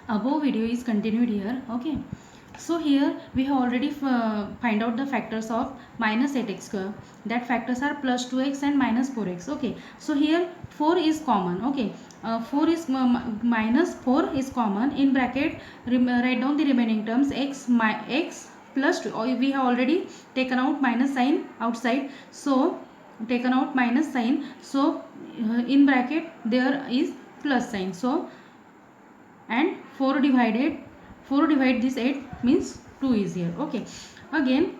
above video is continued here. Okay, so here we have already find out the factors of minus 8x square. That factors are plus 2x and minus 4x. Okay, so here 4 is common. Okay, 4 is minus 4 is common. In bracket write down the remaining terms x plus 2. We have already taken out minus sign outside, so taken out minus sign, so in bracket there is plus sign. So and 4 divide this 8 means 2 is here. Okay, again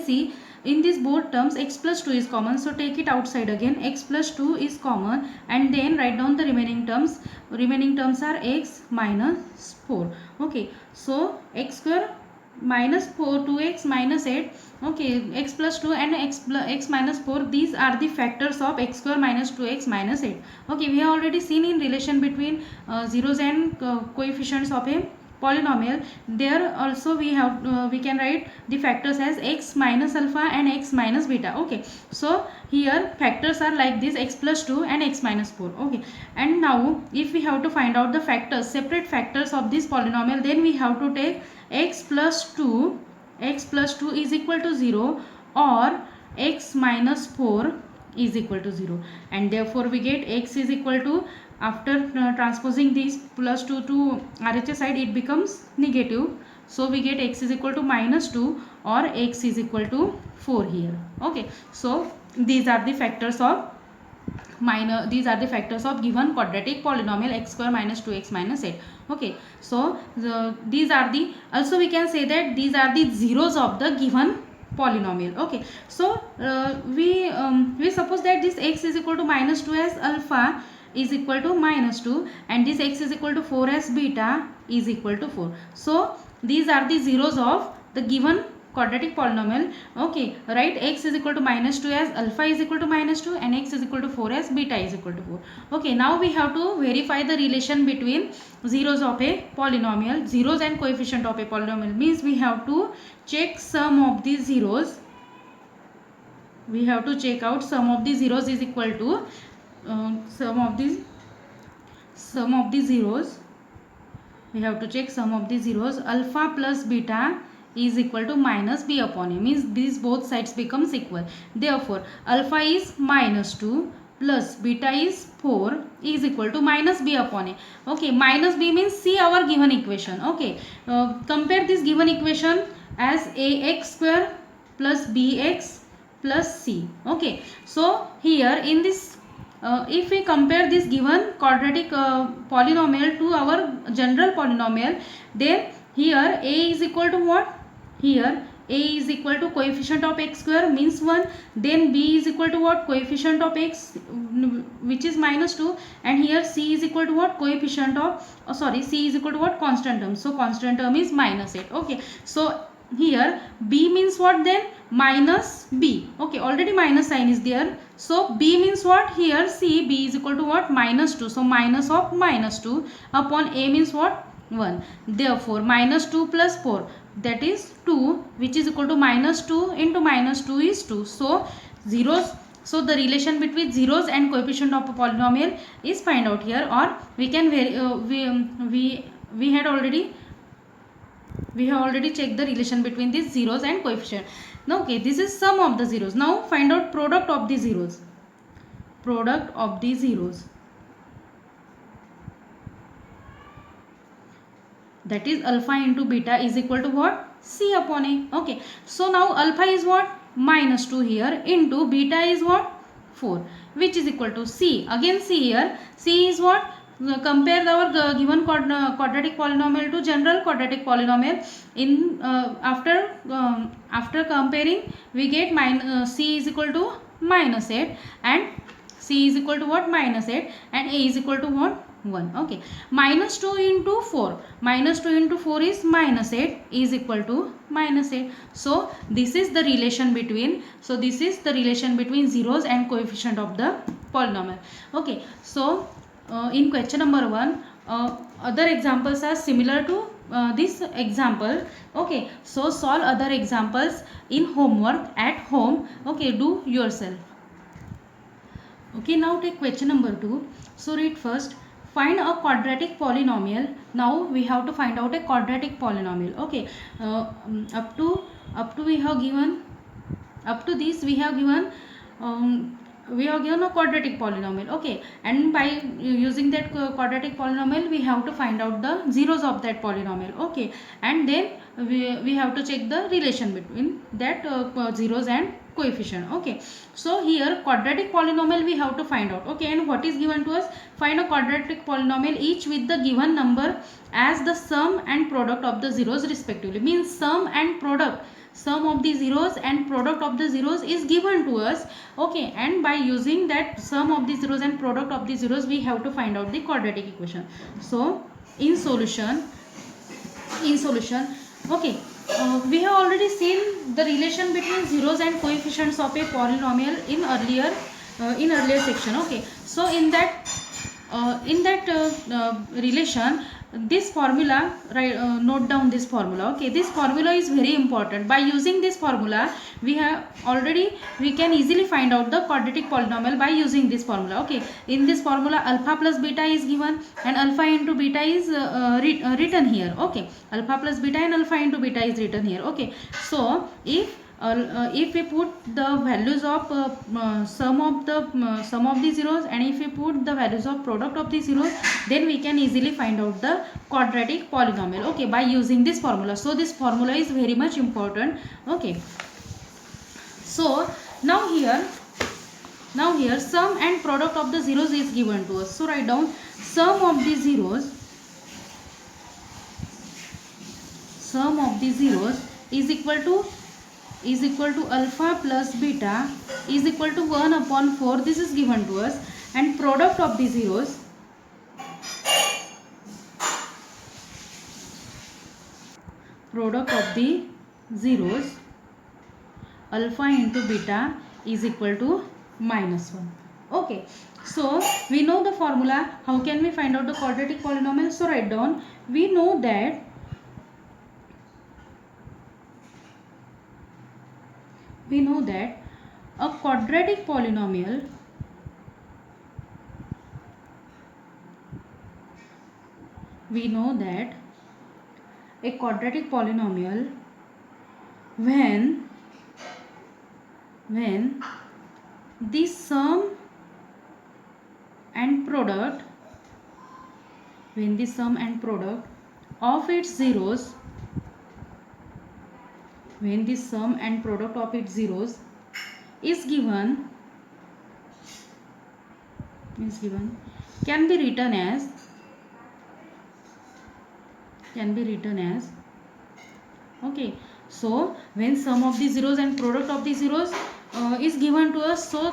see, in this both terms x plus 2 is common, so take it outside again. X plus 2 is common, and then write down the remaining terms. Remaining terms are x minus 4. Okay, so x square minus 4, 2x minus 8. Okay, x plus 2 and x minus 4, these are the factors of x square minus 2x minus 8. Okay, we have already seen in relation between zeros and coefficients of a polynomial. There also we have we can write the factors as x minus alpha and x minus beta. Okay, so here factors are like this, x plus 2 and x minus 4. Okay, and now if we have to find out the factors, separate factors of this polynomial, then we have to take x plus 2 is equal to 0 or x minus 4 is equal to 0, and therefore we get x is equal to, after transposing these plus 2 to RHS side, it becomes negative, so we get x is equal to minus 2 or x is equal to 4 here. Okay, so these are the factors of given quadratic polynomial x square minus 2x minus 8. Okay, so these are the, also we can say that these are the zeros of the given polynomial. Okay, so we suppose that this x is equal to minus 2 as alpha is equal to minus 2, and this x is equal to 4 as beta is equal to 4. So these are the zeros of the given quadratic polynomial. Okay, write x is equal to minus 2 as alpha is equal to minus 2 and x is equal to 4 as beta is equal to 4. Okay, now we have to verify the relation between zeros of a polynomial. Zeros and coefficient of a polynomial means we have to check sum of the zeros. We have to check out sum of the zeros is equal to sum of the zeros. We have to check sum of the zeros. Alpha plus beta is equal to minus b upon a, means these both sides becomes equal. Therefore alpha is minus 2 plus beta is 4 is equal to minus b upon a. Okay, minus b means see our given equation. Okay, compare this given equation as ax square plus bx plus c. Okay, so here in this if we compare this given quadratic polynomial to our general polynomial, then here a is equal to what? Here a is equal to coefficient of x square means 1, then b is equal to what? Coefficient of x which is minus 2, and here c is equal to what? Coefficient of c is equal to what? Constant term. So constant term is minus 8. Okay, so here b means what then? Minus b. Okay, already minus sign is there, so b means what? Here see, b is equal to what? Minus 2. So minus of minus 2 upon a means what? 1. Therefore minus 2 plus 4, that is 2, which is equal to minus 2 into minus 2 is 2. So zeros, so the relation between zeros and coefficient of a polynomial is find out here, or we can we have already checked the relation between these zeros and coefficient. Now okay, this is sum of the zeros. Now find out product of the zeros. Product of the zeros, that is alpha into beta is equal to what? C upon a. Okay, so now alpha is what? Minus 2 here into beta is what? 4, which is equal to C. Again see here, C is what? Compare our given quadratic polynomial to general quadratic polynomial. In after comparing, we get C is equal to minus 8 and C is equal to what? Minus 8 and A is equal to what? 1. Okay, minus 2 into 4, minus 2 into 4 is minus 8 is equal to minus 8. So this is the relation between, zeros and coefficient of the polynomial. Okay, so in question number 1, other examples are similar to this example. Okay, so solve other examples in homework at home. Okay, do yourself. Okay, now take question number 2. So read first. find a quadratic polynomial. Now we have to find out a quadratic polynomial. Okay, up to we have given, up to this we have given, we have given a quadratic polynomial. Okay, and by using that quadratic polynomial we have to find out the zeros of that polynomial. Okay, and then we have to check the relation between that zeros and coefficient. Okay, so here quadratic polynomial we have to find out. Okay, and what is given to us? Find a quadratic polynomial each with the given number as the sum and product of the zeros respectively. Means sum and product, sum of the zeros and product of the zeros is given to us. Okay, and by using that sum of the zeros and product of the zeros we have to find out the quadratic equation. So in solution, okay, we have already seen the relation between zeros and coefficients of a polynomial in earlier section. Okay, so in that relation, this formula, right, note down this formula. Okay, this formula is very important. By using this formula we can easily find out the quadratic polynomial by using this formula. Okay, in this formula alpha plus beta is given and alpha into beta is written here. Okay, alpha plus beta and alpha into beta is written here. Okay, so if we put the values of sum of the zeros, and if we put the values of product of the zeros, then we can easily find out the quadratic polynomial. Okay, by using this formula. So this formula is very much important. Okay, so now here sum and product of the zeros is given to us. So write down sum of the zeros is equal to alpha plus beta is equal to 1 upon 4. This is given to us. And product of the zeros alpha into beta is equal to minus 1. Okay, so we know the formula. How can we find out the quadratic polynomial? So write down, we know that a quadratic polynomial when the sum and product of its zeros is given can be written as okay, so when sum of the zeros and product of the zeros is given to us, so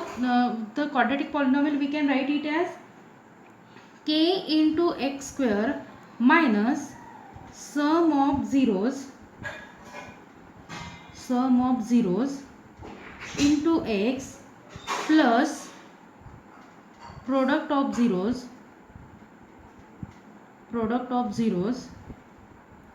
the quadratic polynomial we can write it as k into x square minus sum of zeros into x plus product of zeros.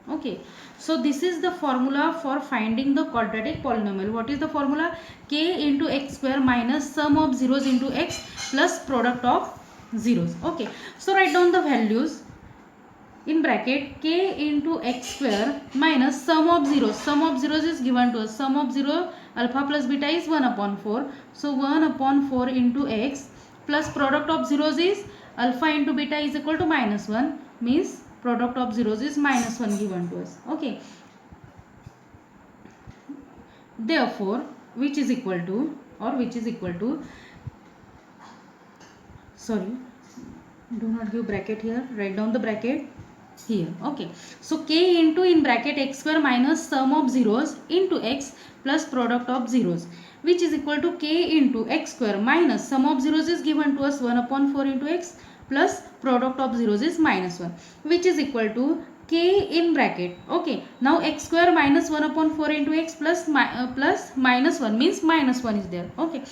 Okay, so this is the formula for finding the quadratic polynomial. What is the formula? K into x square minus sum of zeros into x plus product of zeros. Okay, so write down the values in bracket. K into x square minus sum of zeros is given to us. Sum of 0 alpha plus beta is 1 upon 4. So 1 upon 4 into x plus product of zeros is alpha into beta is equal to minus 1, means product of zeros is minus 1 given to us. Okay, therefore which is equal to sorry, do not give bracket here, write down the bracket here. Okay, so k into in bracket x square minus sum of zeros into x plus product of zeros, which is equal to k into x square minus sum of zeros is given to us 1 upon 4 into x plus product of zeros is minus 1, which is equal to k in bracket. Okay, now x square minus 1 upon 4 into x plus minus 1 means minus 1 is there. Okay,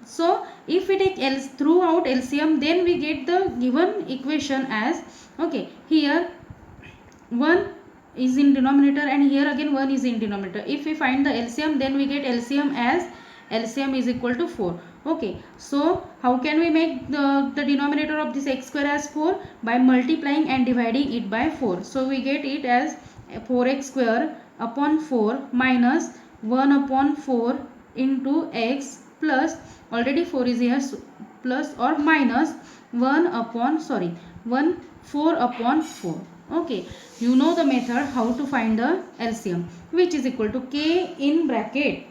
so if we take throughout LCM, then we get the given equation as, okay, here 1 is in denominator and here again 1 is in denominator. If we find the LCM, then we get LCM as LCM is equal to 4. Okay, so how can we make the denominator of this x square as 4? By multiplying and dividing it by 4. So we get it as 4x square upon 4 minus 1 upon 4 into x plus, already 4 is here, plus or minus 1 upon 4 upon 4. Okay, you know the method how to find the LCM, which is equal to k in bracket.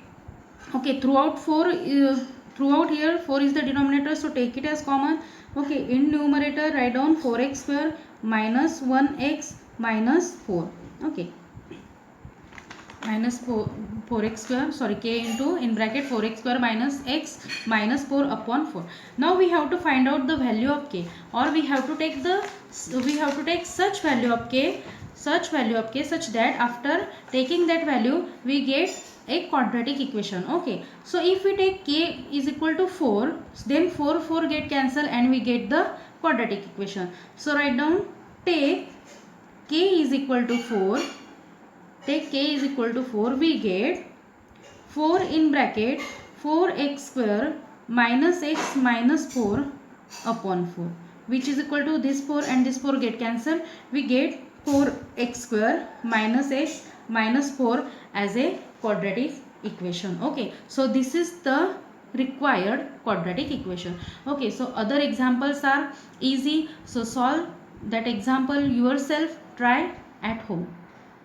Okay, throughout here 4 is the denominator, so take it as common. Okay, in numerator write down 4x square minus 1x minus 4. Okay, minus 4x square, sorry, k into in bracket 4x square minus x minus 4 upon 4. Now we have to find out the value of k, or we have to take such value of k such that after taking that value we get a quadratic equation. Okay, so if we take k is equal to 4, then 4 get cancelled and we get the quadratic equation. So write down, take k is equal to 4, take k is equal to 4, we get 4 in bracket 4x square minus x minus 4 upon 4, which is equal to this 4 and this 4 get cancelled. We get 4x square minus x minus 4 as a quadratic equation. Okay, so this is the required quadratic equation. Okay, so other examples are easy, so solve that example yourself, try at home.